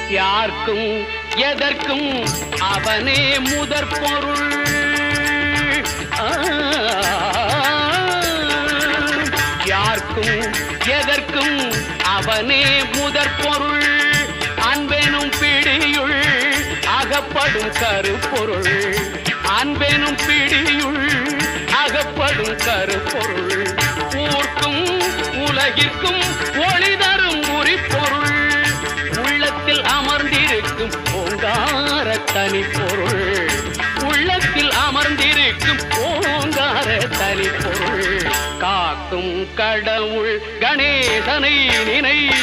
யார்க்கும் எதற்கும் அவனே முதற் பொருள். யார்க்கும் எதற்கும் அவனே முதற் பொருள். அன்பெனும் பிடியுள் அகப்படும் கருப்பொருள். அன்பெனும் பிடியுள் அகப்படும் கருப்பொருள். ஊர்க்கும் உலகிற்கும் ஒளி தரும் உரிப்பொருள். உள்ளத்தில் அமர்ந்திருக்கும் ஓங்கார தனிப்பொருள். உள்ளத்தில் அமர்ந்திருக்கும் ஓங்கார தனிப்பொருள். காக்கும் கடவுள் கணேசனை நினை.